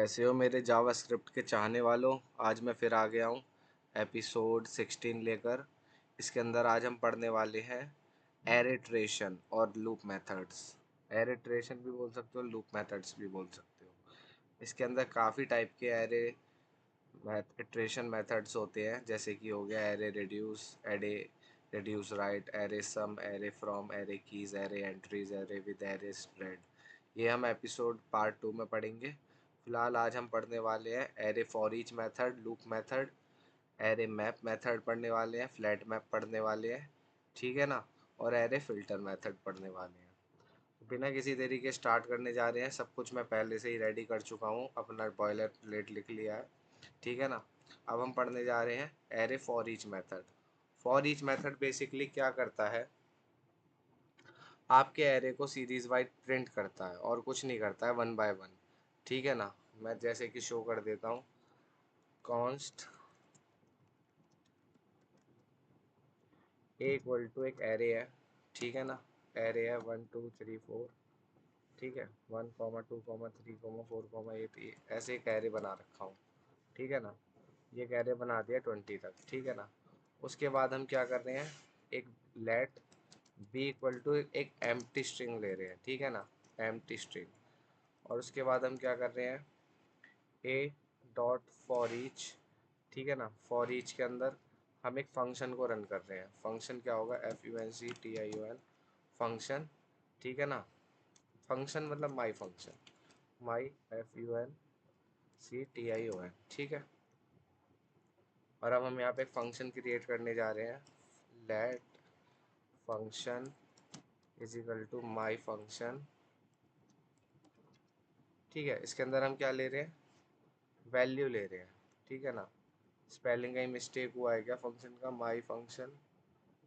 कैसे हो मेरे जावास्क्रिप्ट के चाहने वालों। आज मैं फिर आ गया हूँ एपिसोड 16 लेकर। इसके अंदर आज हम पढ़ने वाले हैं एरिट्रेशन और लूप मेथड्स। एरिट्रेशन भी बोल सकते हो, लूप मेथड्स भी बोल सकते हो। इसके अंदर काफ़ी टाइप के इटरेशन मेथड्स होते हैं, जैसे कि हो गया array reduce, array reduce right, array sum, array from, array keys, array entries, array with, array spread. ये हम एपिसोड पार्ट 2 में पढ़ेंगे। फिलहाल आज हम पढ़ने वाले हैं array for each method, loop method, array map method पढ़ने वाले हैं, फ्लैट मैप पढ़ने वाले हैं, ठीक है ना, और एरे फिल्टर मेथड पढ़ने वाले हैं। बिना किसी देरी के स्टार्ट करने जा रहे हैं। सब कुछ मैं पहले से ही रेडी कर चुका हूँ, अपना बॉयलर प्लेट लिख लिया है, ठीक है ना। अब हम पढ़ने जा रहे हैं array for each method. For each method basically क्या करता है, आपके एरे को सीरीज वाइज प्रिंट करता है और कुछ नहीं करता है, वन बाय वन, ठीक है ना। मैं जैसे कि शो कर देता हूँ, कॉन्स्ट ए इक्वल टू एक एरे है, ठीक है ना। एरे है 1 2 3 4, ठीक है, 1 2 3 4 ऐसे एक एरे बना रखा हूँ, ठीक है ना। ये एक एरे बना दिया 20 तक, ठीक है ना। उसके बाद हम क्या कर रहे हैं, एक लेट बी इक्वल टू एक एम्प्टी स्ट्रिंग ले रहे हैं, ठीक है ना, एम्प्टी स्ट्रिंग। और उसके बाद हम क्या कर रहे हैं, ए डॉट फॉर ईच, ठीक है ना। फॉर ईच के अंदर हम एक फंक्शन को रन कर रहे हैं। फंक्शन क्या होगा, FUNCTION फंक्शन, ठीक है ना। फंक्शन मतलब माई फंक्शन, माई FUNCTION, ठीक है। और अब हम यहाँ पे एक फंक्शन क्रिएट करने जा रहे हैं, let function is equal to my function, ठीक है। इसके अंदर हम क्या ले रहे हैं, वैल्यू ले रहे हैं, ठीक है ना। स्पेलिंग का ही मिस्टेक हुआ है क्या, फंक्शन का माई फंक्शन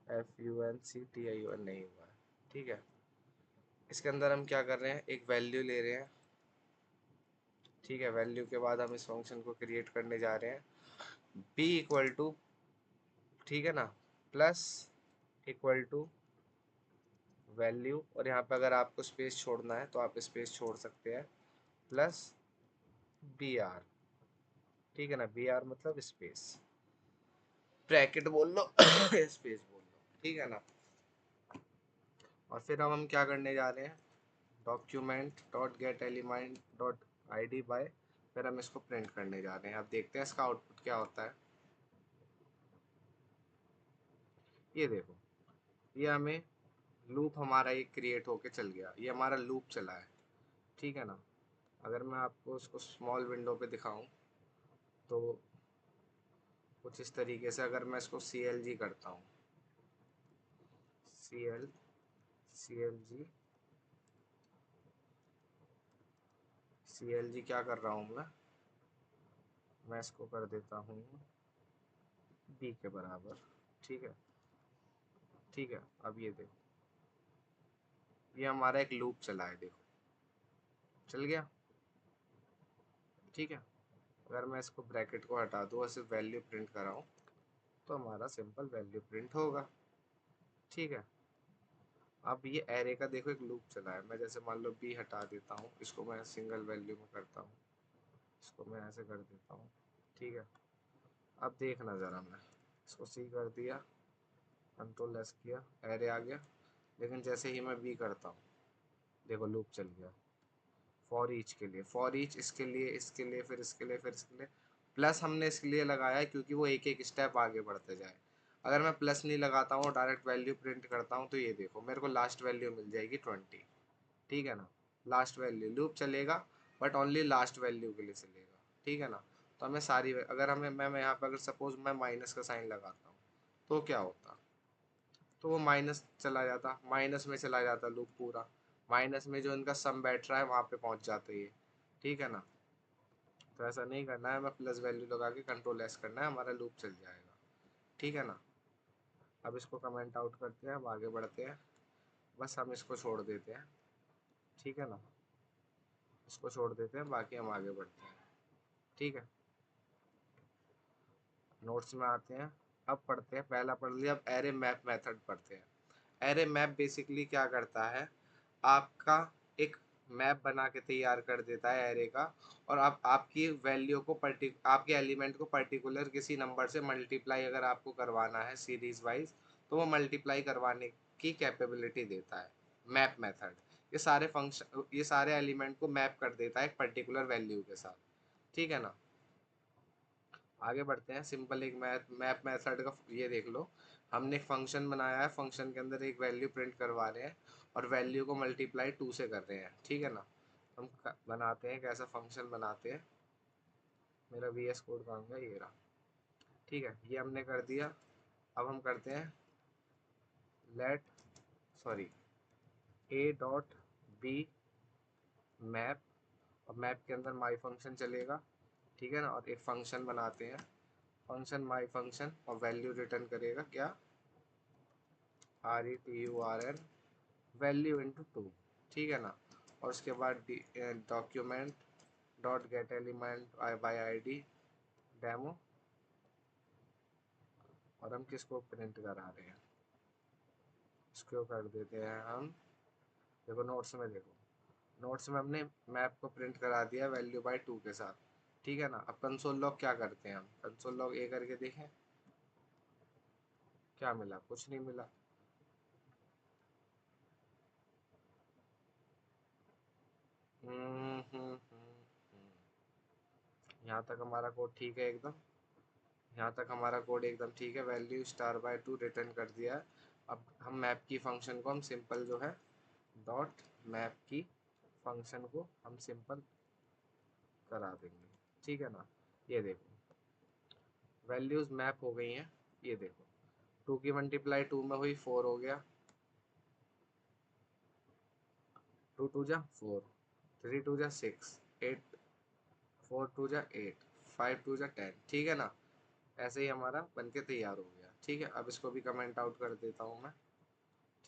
FUNCTION नहीं हुआ है, ठीक है। इसके अंदर हम क्या कर रहे हैं, एक वैल्यू ले रहे हैं, ठीक है। वैल्यू के बाद हम इस फंक्शन को क्रिएट करने जा रहे हैं, बी इक्वल टू, ठीक है ना, प्लस इक्वल टू वैल्यू, और यहाँ पे अगर आपको स्पेस छोड़ना है तो आप स्पेस छोड़ सकते हैं, प्लस BR, ठीक है ना। BR मतलब स्पेस, ब्रैकेट बोल लो स्पेस बोल लो, ठीक है ना। और फिर अब हम क्या करने जा रहे हैं, document dot get element dot ID by, फिर हम इसको प्रिंट करने जा रहे हैं। अब देखते हैं इसका आउटपुट क्या होता है। ये देखो, ये हमें लूप हमारा ये क्रिएट होके चल गया, ये हमारा लूप चला है, ठीक है ना। अगर मैं आपको उसको स्मॉल विंडो पे दिखाऊं तो कुछ इस तरीके से, अगर मैं इसको CLG करता हूँ, CLG CLG क्या कर रहा हूँ मैं इसको कर देता हूँ B के बराबर, ठीक है, ठीक है। अब ये देखो, ये हमारा एक लूप चला है, देखो चल गया, ठीक है। अगर मैं इसको ब्रैकेट को हटा दूँ और सिर्फ वैल्यू प्रिंट कराऊँ तो हमारा सिंपल वैल्यू प्रिंट होगा, ठीक है। अब ये एरे का देखो एक लूप चला है। मैं जैसे मान लो B हटा देता हूँ, इसको मैं सिंगल वैल्यू में करता हूँ, इसको मैं ऐसे कर देता हूँ, ठीक है। अब देखना ज़रा, मैं इसको C कर दिया, कंट्रोल S किया, एरे आ गया। लेकिन जैसे ही मैं B करता हूँ, देखो लूप चल गया। फॉर ईच के लिए, फॉर ईच इसके लिए, इसके लिए, फिर इसके लिए, फिर इसके लिए। प्लस हमने इसलिए लगाया है क्योंकि वो एक एक स्टेप आगे बढ़ते जाए। अगर मैं प्लस नहीं लगाता हूँ, डायरेक्ट वैल्यू प्रिंट करता हूँ, तो ये देखो मेरे को लास्ट वैल्यू मिल जाएगी 20, ठीक है ना। लास्ट वैल्यू लूप चलेगा, बट ओनली लास्ट वैल्यू के लिए चलेगा, ठीक है ना। तो हमें सारी, अगर हमें मैं यहाँ पर अगर सपोज मैं माइनस का साइन लगाता हूँ तो क्या होता, तो वो माइनस चला जाता, माइनस में चला जाता लूप पूरा। माइनस में जो इनका सम बैठ रहा है वहाँ पे पहुँच जाते ये, ठीक है ना। तो ऐसा नहीं करना है, हमें प्लस वैल्यू लगा के कंट्रोल एस करना है, हमारा लूप चल जाएगा, ठीक है ना। अब इसको कमेंट आउट करते हैं, अब आगे बढ़ते हैं। बस हम इसको छोड़ देते हैं, ठीक है ना, इसको छोड़ देते हैं, बाकी हम आगे बढ़ते हैं, ठीक है। नोट्स में आते हैं, अब पढ़ते हैं, पहला पढ़ लिया, अब एरे मैप मेथड पढ़ते हैं। एरे मैप बेसिकली क्या करता है, आपका एक मैप बना के तैयार कर देता है एरे का। और आप आपकी वैल्यू को आपके एलिमेंट को पर्टिकुलर किसी नंबर से मल्टीप्लाई अगर आपको करवाना है सीरीज वाइज, तो वो मल्टीप्लाई करवाने की कैपेबिलिटी देता है मैप मेथड। ये सारे एलिमेंट को मैप कर देता है एक पर्टिकुलर वैल्यू के साथ। ठीक है ना। आगे बढ़ते हैं। सिंपल एक मैप मेथड का ये देख लो। हमने एक फंक्शन बनाया है, फंक्शन के अंदर एक वैल्यू प्रिंट करवा रहे हैं और वैल्यू को मल्टीप्लाई 2 से कर रहे हैं। ठीक है ना। हम बनाते हैं, कैसा फंक्शन बनाते हैं। मेरा वी एस कोड कहाँ गया, ये रहा। ठीक है, ये हमने कर दिया। अब हम करते हैं let sorry a dot b map, और मैप के अंदर माई फंक्शन चलेगा। ठीक है ना। और एक फंक्शन बनाते हैं, फंक्शन माई फंक्शन, और वैल्यू रिटर्न करेगा क्या, RETURN वैल्यू इंटू 2। ठीक है ना। और उसके बाद document dot get element by ID demo, और हम किसको प्रिंट करा रहे हैं, इसको कर देते हैं हम। देखो नोट्स में, देखो नोट्स में हमने मैप को प्रिंट करा दिया वैल्यू बाय 2 के साथ। ठीक है ना। अब कंसोल लॉग क्या करते हैं, हम कंसोल लॉग ए करके देखें क्या मिला, कुछ नहीं मिला। यहाँ तक हमारा कोड ठीक है एकदम। यहाँ तक हमारा कोड एकदम ठीक है। वैल्यू स्टार बाय 2 रिटर्न कर दिया है। अब हम मैप की फंक्शन को हम सिंपल जो है डॉट मैप की फंक्शन को हम सिंपल करा देंगे। ठीक है ना। ये देखो वैल्यूज मैप हो गई हैं। ये देखो 2 की मल्टीप्लाई 2 में हुई 4 हो गया, 2 2 जा 4, 3 2 जा 6, 8 4 2 जा 8, 5 2 जा 10। ठीक है ना। ऐसे ही हमारा बनके तैयार हो गया। ठीक है, अब इसको भी कमेंट आउट कर देता हूँ मैं।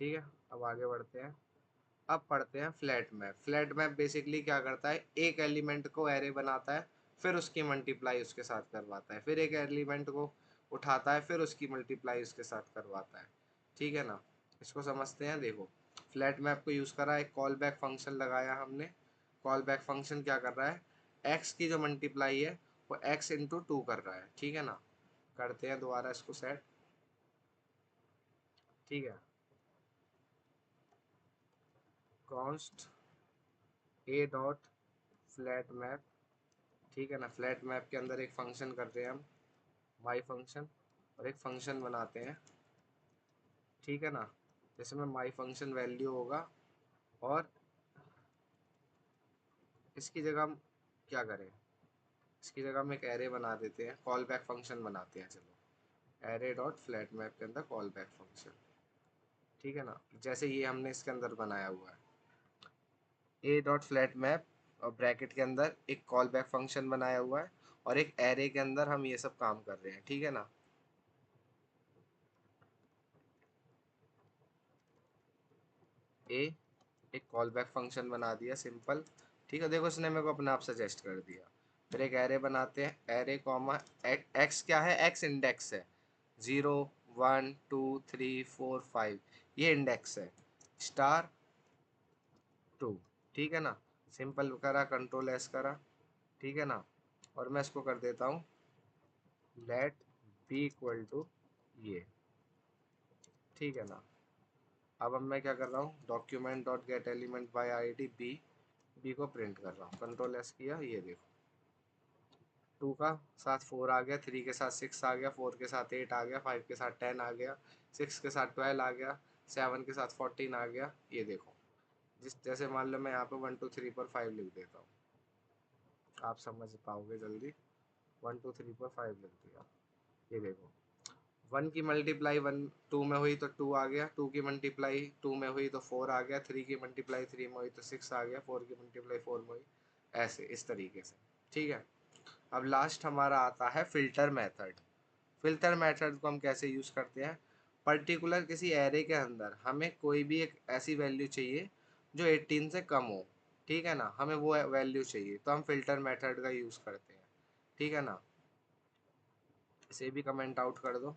ठीक है, अब आगे बढ़ते हैं। अब पढ़ते हैं flat map. Flat map basically क्या करता है, एक एलिमेंट को एरे बनाता है, फिर उसकी मल्टीप्लाई उसके साथ करवाता है, फिर एक एलिमेंट को उठाता है, फिर उसकी मल्टीप्लाई उसके साथ करवाता है। ठीक है ना। इसको समझते हैं। देखो फ्लैट मैप को यूज़ करा, एक कॉल बैक फंक्शन लगाया हमने। कॉल बैक फंक्शन क्या कर रहा है, एक्स की जो मल्टीप्लाई है वो एक्स इंटू 2 कर रहा है। ठीक है ना। करते हैं दोबारा इसको सेट। ठीक है, कॉन्स्ट ए डॉट फ्लैट मैप। ठीक है ना। फ्लैट मैप के अंदर एक फंक्शन करते हैं हम, माई फंक्शन, और एक फंक्शन बनाते हैं। ठीक है ना। जिसमें माई फंक्शन वैल्यू होगा, और इसकी जगह हम क्या करें, इसकी जगह हम एक एरे बना देते हैं, कॉल बैक फंक्शन बनाते हैं। चलो एरे डॉट फ्लैट मैप के अंदर कॉल बैक फंक्शन। ठीक है ना। जैसे ये हमने इसके अंदर बनाया हुआ है ए डॉट फ्लैट मैप, और ब्रैकेट के अंदर एक कॉल बैक फंक्शन बनाया हुआ है, और एक एरे के अंदर हम ये सब काम कर रहे हैं। ठीक है ना। ए एक कॉल बैक फंक्शन बना दिया सिंपल। ठीक है, देखो इसने मेरे को अपने आप सजेस्ट कर दिया। फिर एक एरे बनाते हैं, एरे कॉमा एक्स क्या है, एक्स इंडेक्स है, 0 1 2 3 4 5, ये इंडेक्स है, स्टार 2। ठीक है ना। सिंपल करा, कंट्रोल एस करा। ठीक है ना। और मैं इसको कर देता हूँ लेट बी इक्वल टू ये। ठीक है ना। अब मैं क्या कर रहा हूँ, document dot get element by ID b को प्रिंट कर रहा हूँ। कंट्रोल एस किया, ये देखो 2 का साथ 4 आ गया, 3 के साथ 6 आ गया, 4 के साथ 8 आ गया, 5 के साथ 10 आ गया, 6 के साथ 12 आ गया, 7 के साथ 14 आ गया। ये देखो जिस जैसे मान लो मैं यहाँ पे 1 2 3 4 5 लिख देता हूँ, आप समझ पाओगे जल्दी। 1 2 3 4 5 लिख दिया। ये देखो 1 की मल्टीप्लाई 2 में हुई तो 2 आ गया, 2 की मल्टीप्लाई 2 में हुई तो 4 आ गया, 3 की मल्टीप्लाई 3 में हुई तो 6 आ गया, 4 की मल्टीप्लाई 4 में हुई, ऐसे इस तरीके से। ठीक है। अब लास्ट हमारा आता है फिल्टर मेथड। फिल्टर मेथड को हम कैसे यूज़ करते हैं, पर्टिकुलर किसी एरे के अंदर हमें कोई भी एक ऐसी वैल्यू चाहिए जो 18 से कम हो। ठीक है ना। हमें वो वैल्यू चाहिए तो हम फिल्टर मेथड का यूज़ करते हैं। ठीक है ना। इसे भी कमेंट आउट कर दो।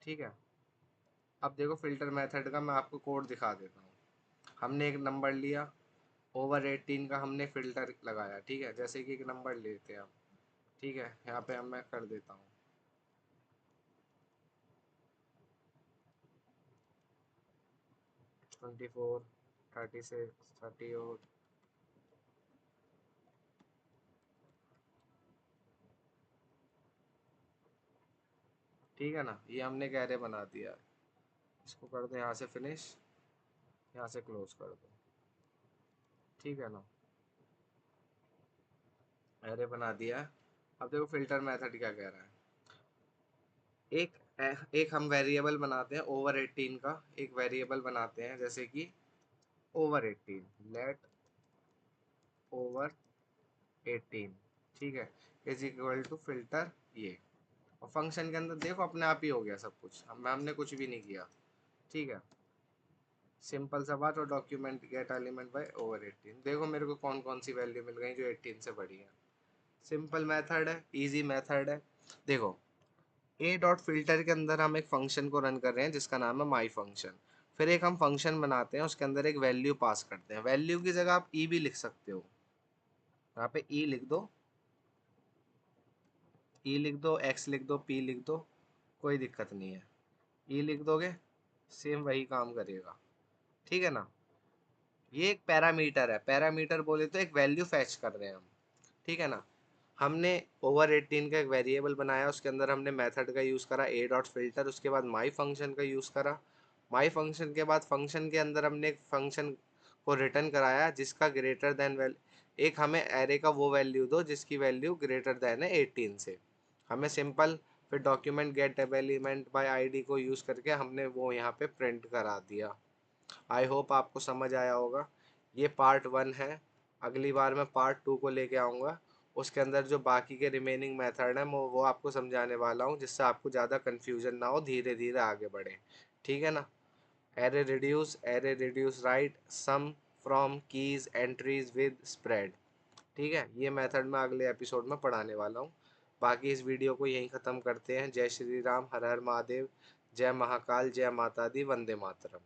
ठीक है। अब देखो फिल्टर मेथड का मैं आपको कोड दिखा देता हूँ। हमने एक नंबर लिया, ओवर 18 का हमने फिल्टर लगाया, ठीक है। जैसे कि एक नंबर लेते हैं हम, ठीक है, यहाँ पे हम मैं कर देता हूँ 24, 36, 38। ठीक है ना, ये हमने एक एरे बना दिया है। इसको कर दो यहाँ से फिनिश, यहाँ से क्लोज कर दो, ठीक है ना। एरे बना दिया है। अब देखो फिल्टर मेथड क्या कह रहा है। एक एक हम वेरिएबल बनाते हैं ओवर 18 का, एक वेरिएबल बनाते हैं जैसे कि ओवर 18, लेट ओवर 18, ठीक है, इज इक्वल टू फिल्टर ये। और फंक्शन के अंदर देखो अपने आप ही हो गया सब कुछ, हमने कुछ भी नहीं किया, ठीक है। सिंपल सा बात। और document gate element by over 18, देखो मेरे को कौन कौन सी वैल्यू मिल गई जो 18 से बड़ी है। सिंपल मेथड है, इजी मेथड है। देखो ए डॉट फिल्टर के अंदर हम एक फंक्शन को रन कर रहे हैं जिसका नाम है माई फंक्शन। फिर एक हम फंक्शन बनाते हैं, उसके अंदर एक वैल्यू पास करते हैं। वैल्यू की जगह आप ई भी लिख सकते हो, यहाँ पे ई लिख दो, ई लिख दो, एक्स लिख दो, पी लिख दो, कोई दिक्कत नहीं है। ई लिख दोगे सेम वही काम करेगा, ठीक है ना। ये एक पैरामीटर है, पैरामीटर बोले तो एक वैल्यू फैच कर रहे हैं हम, ठीक है ना। हमने ओवर 18 का एक वेरिएबल बनाया, उसके अंदर हमने मेथड का यूज़ करा ए डॉट फिल्टर, उसके बाद माई फंक्शन का यूज़ करा। माई फंक्शन के बाद फंक्शन के अंदर हमने एक फंक्शन को रिटर्न कराया जिसका ग्रेटर देन एक हमें एरे का वो वैल्यू दो जिसकी वैल्यू ग्रेटर देन है 18 से। हमें सिंपल फिर document gate element by ID को यूज़ करके हमने वो यहाँ पे प्रिंट करा दिया। आई होप आपको समझ आया होगा। ये पार्ट 1 है। अगली बार मैं पार्ट 2 को लेके आऊँगा। उसके अंदर जो बाकी के रिमेनिंग मेथड हैं वो आपको समझाने वाला हूँ जिससे आपको ज़्यादा कन्फ्यूजन ना हो, धीरे धीरे आगे बढ़े, ठीक है ना। Array reduce right sum from keys entries with spread, ठीक है। ये मेथड मैं अगले एपिसोड में पढ़ाने वाला हूँ। बाकी इस वीडियो को यहीं ख़त्म करते हैं। जय श्री राम, हर हर महादेव, जय महाकाल, जय माता दी, वंदे मातरम।